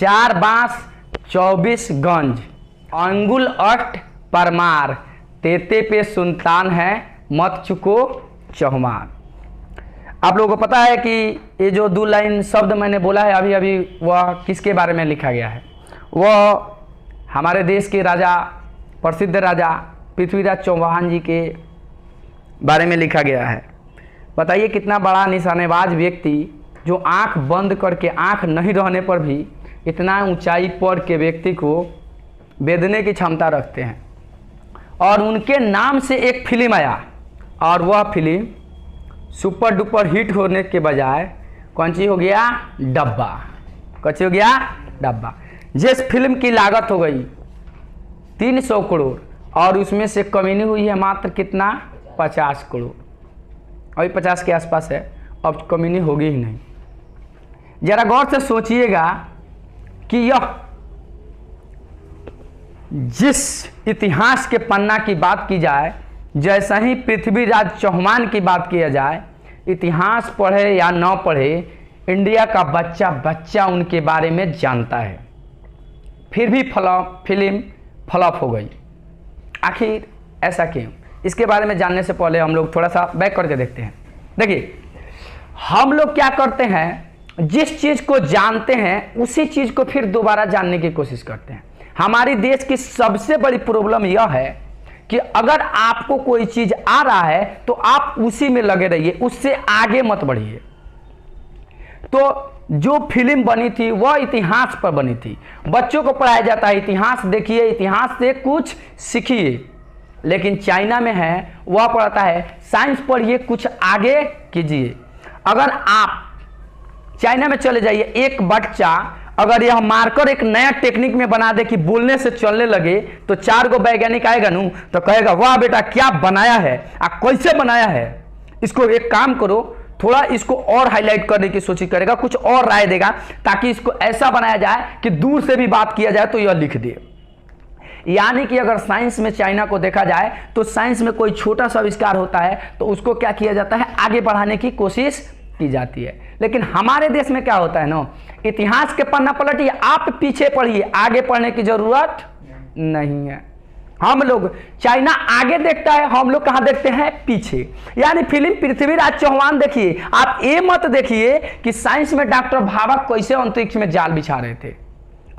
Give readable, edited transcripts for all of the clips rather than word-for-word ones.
4 बांस 24 गंज, अंगुल अष्ट परमार, तेते पे सुल्तान है मत चुको चौमार। आप लोगों को पता है कि ये जो 2 लाइन शब्द मैंने बोला है अभी अभी, वह किसके बारे में लिखा गया है? वह हमारे देश के राजा, प्रसिद्ध राजा पृथ्वीराज चौहान जी के बारे में लिखा गया है। बताइए कितना बड़ा निशानेबाज व्यक्ति, जो आंख बंद करके, आंख नहीं रहने पर भी इतना ऊंचाई पर के व्यक्ति को बेधने की क्षमता रखते हैं। और उनके नाम से एक फिल्म आया और वह फिल्म सुपर डुपर हिट होने के बजाय कौन सी हो गया? डब्बा। कौन सी हो गया? डब्बा। जिस फिल्म की लागत हो गई 300 करोड़ और उसमें से कमीनी हुई है मात्र कितना? 50 करोड़। अभी 50 के आसपास है, अब कमीनी होगी ही नहीं। जरा गौर से सोचिएगा कि यह जिस इतिहास के पन्ना की बात की जाए, जैसा ही पृथ्वीराज चौहान की बात किया जाए, इतिहास पढ़े या न पढ़े, इंडिया का बच्चा बच्चा उनके बारे में जानता है। फिर भी फिल्म फ्लॉप हो गई। आखिर ऐसा क्यों? इसके बारे में जानने से पहले हम लोग थोड़ा सा बैक करके देखते हैं। देखिए, हम लोग क्या करते हैं, जिस चीज को जानते हैं उसी चीज को फिर दोबारा जानने की कोशिश करते हैं। हमारी देश की सबसे बड़ी प्रॉब्लम यह है कि अगर आपको कोई चीज आ रहा है तो आप उसी में लगे रहिए, उससे आगे मत बढ़िए। तो जो फिल्म बनी थी वह इतिहास पर बनी थी। बच्चों को पढ़ाया जाता है इतिहास देखिए, इतिहास से कुछ सीखिए। लेकिन चाइना में है, वह पढ़ाता है साइंस पढ़िए, कुछ आगे कीजिए। अगर आप चाइना में चले जाइए, एक बच्चा अगर यह मार्कर एक नया टेक्निक में बना दे कि बोलने से चलने लगे, तो 4 गो वैज्ञानिक आएगा नू तो कहेगा वाह बेटा क्या बनाया है, कैसे बनाया है, इसको एक काम करो, थोड़ा इसको और हाईलाइट करने की कोशिश करेगा, कुछ और राय देगा ताकि इसको ऐसा बनाया जाए कि दूर से भी बात किया जाए तो यह लिख दे। यानी कि अगर साइंस में चाइना को देखा जाए तो साइंस में कोई छोटा सा आविष्कार होता है तो उसको क्या किया जाता है, आगे बढ़ाने की कोशिश की जाती है। लेकिन हमारे देश में क्या होता है ना, इतिहास के पन्ना पलटिए, आप पीछे पढ़िए, आगे पढ़ने की जरूरत नहीं है। हम लोग चाइना आगे देखता है, हम लोग कहां देखते हैं? पीछे। यानी फिल्म पृथ्वीराज चौहान देखिए, आप ये मत देखिए कि साइंस में डॉक्टर भाभा कैसे अंतरिक्ष में जाल बिछा रहे थे।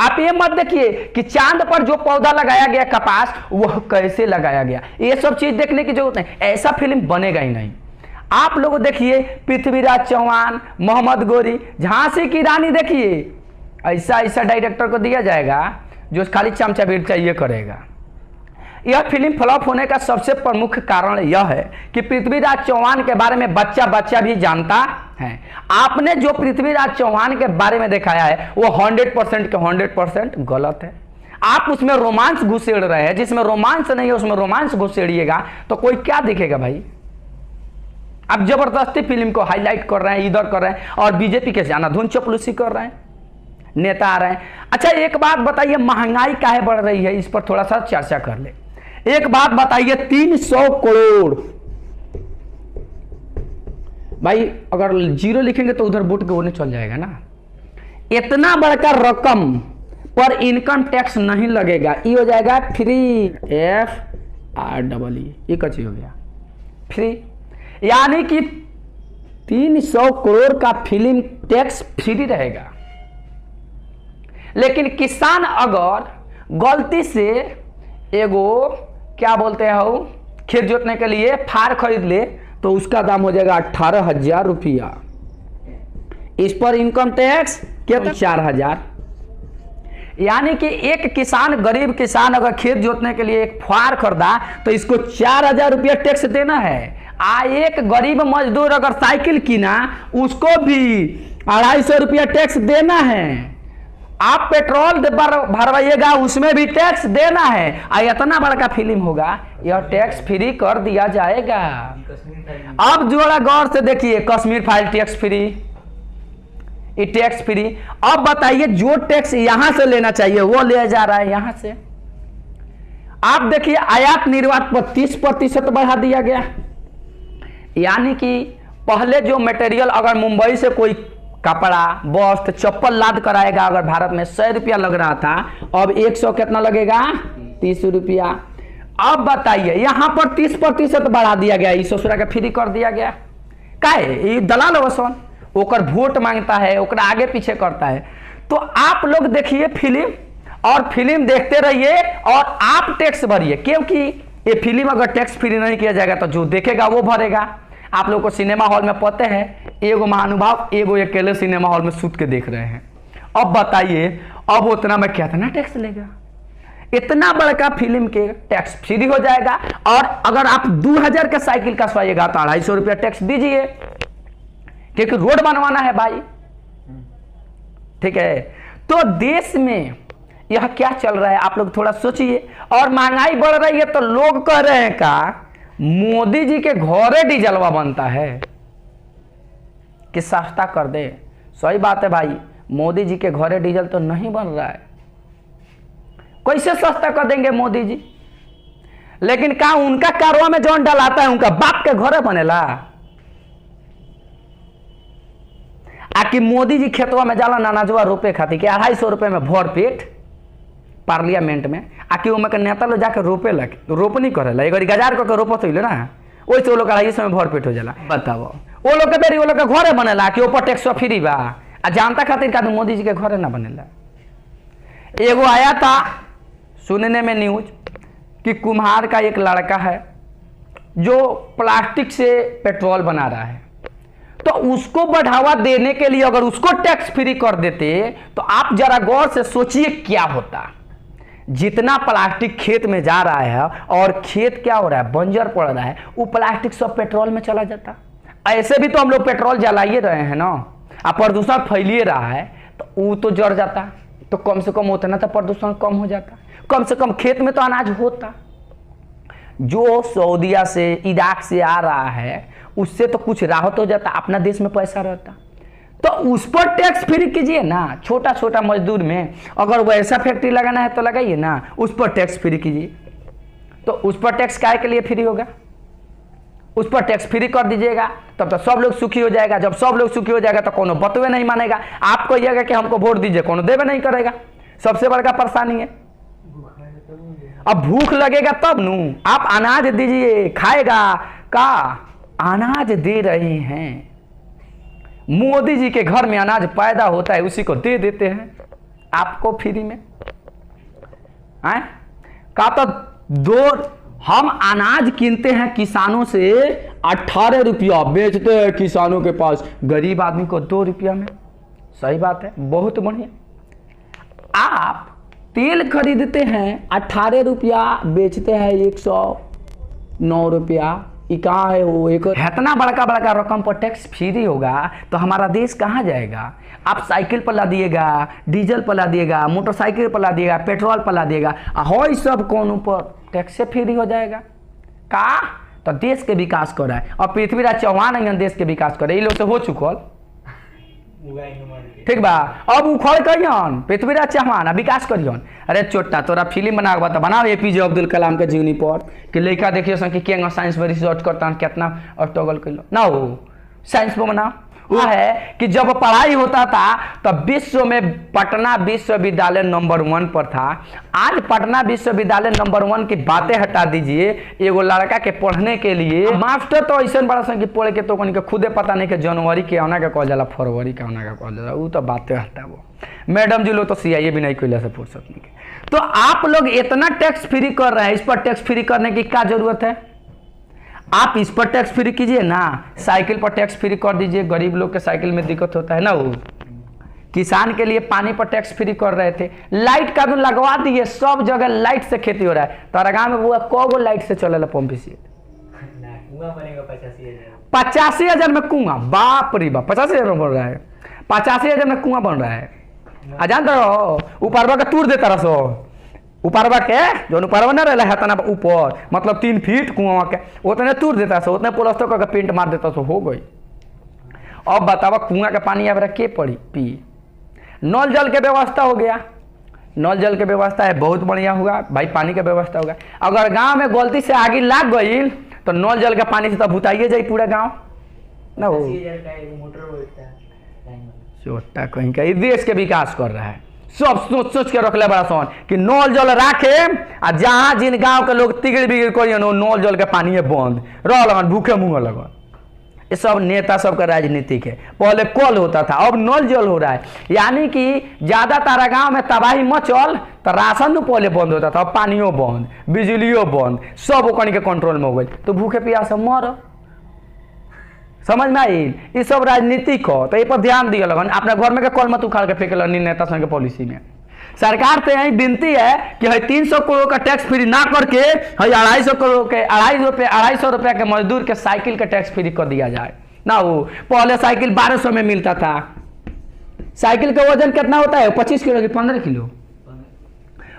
आप ये मत देखिए कि चांद पर जो पौधा लगाया गया कपास, वह कैसे लगाया गया। ये सब चीज देखने की जरूरत नहीं, ऐसा फिल्म बनेगा ही नहीं। आप लोग देखिए पृथ्वीराज चौहान, मोहम्मद गोरी, झांसी की रानी देखिए, ऐसा ऐसा डायरेक्टर को दिया जाएगा जो खाली चमचा बिरचा ये करेगा। यह फिल्म फ्लॉप होने का सबसे प्रमुख कारण यह है कि पृथ्वीराज चौहान के बारे में बच्चा बच्चा भी जानता है। आपने जो पृथ्वीराज चौहान के बारे में दिखाया है वो 100% के 100% गलत है। आप उसमें रोमांस घुसेड़ रहे हैं, जिसमें रोमांस नहीं है उसमें रोमांस घुसेड़िएगा तो कोई क्या दिखेगा भाई। आप जबरदस्ती फिल्म को हाईलाइट कर रहे हैं, इधर कर रहे हैं, और बीजेपी के जाना धुन चपलूसी कर रहे हैं, नेता आ रहे हैं। अच्छा एक बात बताइए, महंगाई काहे बढ़ रही है, इस पर थोड़ा सा चर्चा कर ले। एक बात बताइए, 300 करोड़ भाई, अगर 0 लिखेंगे तो उधर वोट के होने चल जाएगा ना। इतना बड़का रकम पर इनकम टैक्स नहीं लगेगा, ये हो जाएगा फ्री, FREE, ये कच्ची हो गया फ्री। यानी कि 300 करोड़ का फिल्म टैक्स फ्री रहेगा। लेकिन किसान अगर गलती से एगो क्या बोलते हैं हो, खेत जोतने के लिए फार खरीद ले तो उसका दाम हो जाएगा 18,000 रुपया। इस पर इनकम टैक्स कितना? 4,000। यानी कि एक किसान, गरीब किसान अगर खेत जोतने के लिए एक फार खरीदा तो इसको 4,000 रुपया टैक्स देना है। एक गरीब मजदूर अगर साइकिल कीना उसको भी 250 रुपया टैक्स देना है। आप पेट्रोल भरवाइएगा उसमें भी टैक्स देना है। इतना बड़ा फिल्म होगा, यह टैक्स फ्री कर दिया जाएगा। अब जोड़ा गौर से देखिए, कश्मीर फाइल टैक्स फ्री, ये टैक्स फ्री। अब बताइए जो टैक्स यहां से लेना चाहिए वो ले जा रहा है यहां से। आप देखिए आयात निर्यात पर 30% बढ़ा दिया गया। यानी कि पहले जो मटेरियल अगर मुंबई से कोई कपड़ा, वस्त्र, चप्पल लाद कराएगा। अगर भारत में 100 रुपया लग रहा था, अब 100 कितना लगेगा? 30 रुपया। अब बताइए, यहाँ पर 30% बढ़ा दिया गया, ई ससुरा का फ्री कर दिया गया। काहे? दलाल वसन ओकर वोट मांगता है, ओकरा आगे पीछे करता है। तो आप लोग देखिए फिल्म, और फिल्म देखते रहिए और आप टैक्स भरिए, क्योंकि ये फिल्म अगर टैक्स फ्री नहीं किया जाएगा तो जो देखेगा वो भरेगा। आप लोग को सिनेमा हॉल में पता है, एगो महानुभाव एगो अकेले सिनेमा हॉल में सूत के देख रहे हैं। अब बताइए, अब उतना में कितना टैक्स लेगा? इतना बड़का फिल्म के टैक्स फ्री हो जाएगा। और अगर आप 2000 का साइकिल का सोइएगा तो 250 रुपया टैक्स दीजिए, क्योंकि रोड बनवाना है भाई। ठीक है, तो देश में यह क्या चल रहा है आप लोग थोड़ा सोचिए। और महंगाई बढ़ रही है तो लोग कह रहे हैं का मोदी जी के घरे डीजलवा बनता है कि सस्ता कर दे। सही बात है भाई, मोदी जी के घरे डीजल तो नहीं बन रहा है, कैसे सस्ता कर देंगे मोदी जी? लेकिन का उनका कारवा में जौन डलाता है उनका बाप के घरे बनेला? आकि मोदी जी खेतवा में जाला अनाजवा रोपे खातिर के 250 रुपए में भर पेट पार्लियामेंट में, आकि उनमें के नेता लोग जाके रोपे लगे, रोपनी करेला, एक बार गजार करके रोपत होइले ना, वैसे वो लोग 250 में भर पेट हो जाला। बताओ, वो लोग के बेरी वो लोग के घरे बनेला कि ऊपर टैक्स फ्री बा, आ जानता खातिर का मोदी जी के घरे ना बनेला। एगो आया था सुनने में न्यूज कि कुम्हार का एक लड़का है जो प्लास्टिक से पेट्रोल बना रहा है, तो उसको बढ़ावा देने के लिए अगर उसको टैक्स फ्री कर देते तो आप जरा गौर से सोचिए क्या होता। जितना प्लास्टिक खेत में जा रहा है और खेत क्या हो रहा है, बंजर पड़ रहा है, वो प्लास्टिक सब पेट्रोल में चला जाता। ऐसे भी तो हम लोग पेट्रोल जलाइए रहे हैं ना, अब प्रदूषण फैलिए रहा है तो वो तो जड़ जाता, तो कम से कम उतना तो प्रदूषण कम हो जाता, कम से कम खेत में तो अनाज होता। जो सऊदीया से इराक से आ रहा है उससे तो कुछ राहत हो जाता, अपना देश में पैसा रहता। तो उस पर टैक्स फ्री कीजिए ना, छोटा छोटा मजदूर में अगर वैसा फैक्ट्री लगाना है तो लगाइए ना, उस पर टैक्स फ्री कीजिए। तो उस पर टैक्स काय के लिए फ्री होगा? उस पर टैक्स फ्री कर दीजिएगा, तब तो सब लोग सुखी हो जाएगा। जब सब लोग सुखी हो जाएगा तो कोनो बतवे नहीं मानेगा, आप कहिएगा कि हमको वोट दीजिए, कोनो देवे नहीं करेगा। सबसे बड़का परेशानी है। अब भूख लगेगा तब नू, आप अनाज दीजिए, खाएगा का? अनाज दे रहे हैं, मोदी जी के घर में अनाज पैदा होता है, उसी को दे देते हैं आपको फ्री में। का तो हम अनाज कीनते हैं किसानों से 18 रुपया, बेचते हैं किसानों के पास गरीब आदमी को 2 रुपया में। सही बात है, बहुत बढ़िया। आप तेल खरीदते हैं 18 रुपया, बेचते हैं 109 रुपया। कहाँ है वो? एक इतना बड़का बड़का रकम पर टैक्स फ्री होगा तो हमारा देश कहाँ जाएगा? आप साइकिल पर ला दिएगा, डीजल पर ला दिएगा, मोटरसाइकिल पर ला दिएगा, पेट्रोल पर ला दिएगा, हो सब कौन पर टैक्स से फ्री हो जाएगा का? तो देश के विकास कर रहा है। और पृथ्वीराज चौहान देश के विकास करे, ये लोग से हो चुकल, ठीक बा। अब उखड़ करियन पृथ्वीराज चौहान विकास करियन। अरे चोटा तोरा फिल्म बना बता, बनाओ एपीजे अब्दुल कलाम के जीवनी पर कि लड़का देखिए सन कि केंगा साइंस में रिसर्च करता है, कितना स्ट्रगल कर लो ना हो साइंस पर बनाओ। वो है कि जब पढ़ाई होता था तब विश्व में पटना विश्वविद्यालय नंबर 1 पर था। आज पटना विश्वविद्यालय नंबर 1 की बातें हटा दीजिए, एगो लड़का के पढ़ने के लिए मास्टर तो ऐसा बड़ा सन कि पढ़ के तो के खुदे पता नहीं कि जनवरी के आना का कहल जाला, फरवरी के आना का कहल जाला, वो तो बातें हटा। वो मैडम जी लोग तो सीआईए भी नहीं कैला से फुर्सत नहीं। तो आप लोग इतना टैक्स फ्री कर रहे हैं, इस पर टैक्स फ्री करने की क्या जरूरत है? आप इस पर टैक्स फ्री कीजिए ना, साइकिल पर टैक्स फ्री कर दीजिए, गरीब लोग के साइकिल में दिक्कत होता है ना। वो किसान के लिए पानी पर टैक्स फ्री कर रहे थे, लाइट का भी लगवा दिए, सब जगह लाइट से खेती हो रहा है। तारा गाँव में वो कौगो लाइट से चलेला पंप से? 85,000 में कुआं, बाप रे बाप, 85,000 में बन रहा है, 85,000 में कुआं बन रहा है। जानते हो ऊपर का तूर देता रसो, ऊपरवा के जो ऊपरवा ना रहा है तना ऊपर, मतलब 3 फीट कुआं के उतने तूर देता सो, उतने प्लास्टर करके पेंट मार देता सो, हो गई। अब बतावा कुआं के पानी अब के पड़ी पी। नल जल के व्यवस्था हो गया, नल जल के व्यवस्था है, बहुत बढ़िया हुआ भाई, पानी का व्यवस्था होगा। अगर गांव में गलती से आगे लग गई तो नल जल के पानी से तो भुताइए जाए पूरा गाँव ना। हो चोटा कहीं का देश के विकास कर रहा है, सब सोच सोच के रखले बड़ा सन कि नल जल राखे आ जहाँ जिन गांव के लोग तिगड़ बिगड़ करिए नल जल के पानी बंद रह लगन भूखे मुँह लगन। ये सब नेता सबका राजनीतिक है। पहले कल होता था, अब नल जल हो रहा है, यानी कि ज्यादा तारा गांव में तबाही मचल तो राशन तो पहले बंद होता था, अब पानियों बंद, बिजलियों बंद, सब ओकनी के कंट्रोल में हो गई, तो भूखे प्यास मर। समझ में आई? ये सब राजनीतिक हो, तो ये पर ध्यान दिया लगन। अपने घर में के कल मत उखाड़ के फेंके नेता संघ के पॉलिसी में। सरकार से यही विनती है कि 300 करोड़ का टैक्स फ्री ना करके 250 करोड़ के 250 रुपया के मजदूर के साइकिल का टैक्स फ्री कर दिया जाए ना। वो पहले साइकिल 1200 में मिलता था। साइकिल का वजन कितना होता है? 25 किलो की 15 किलो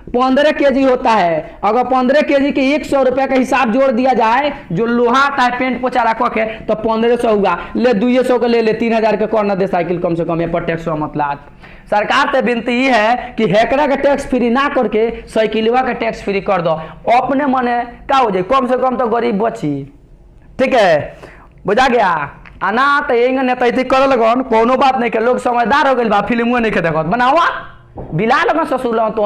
15 केजी होता है। अगर 15 केजी के 100 रुपया का हिसाब जोड़ दिया जाए, जो लोहा आता है पेंट पोचा रखो के, तो 1500 हुआ। ले 200 के ले 3000 के कर दे साइकिल कम से कम, ये पर टैक्स मतलब। सरकार से विनती ये है कि हेकड़ा के टैक्स फ्री ना करके साइकिलवा के टैक्स फ्री कर दो। अपने मने का हो जाए, कम से कम तो गरीब बची। ठीक है, बुझा गया? आना तो यही नेता कर लगन, कोनो बात नहीं के लोग समझदार हो गए बा, फिल्मों नहीं के देखत बनावा बिला लगन ससुर तो